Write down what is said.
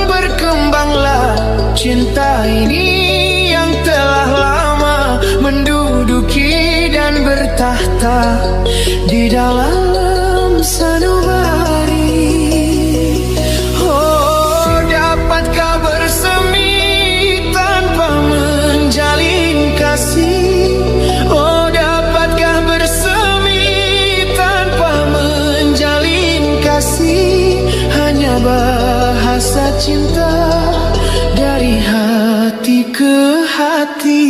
Berkembanglah cinta ini yang telah lama menduduki dan bertahta di dalam sanubari. Oh, dapatkah bersemi tanpa menjalin kasih? Oh, dapatkah bersemi tanpa menjalin kasih? Hanya bahasa cinta dari hati ke hati.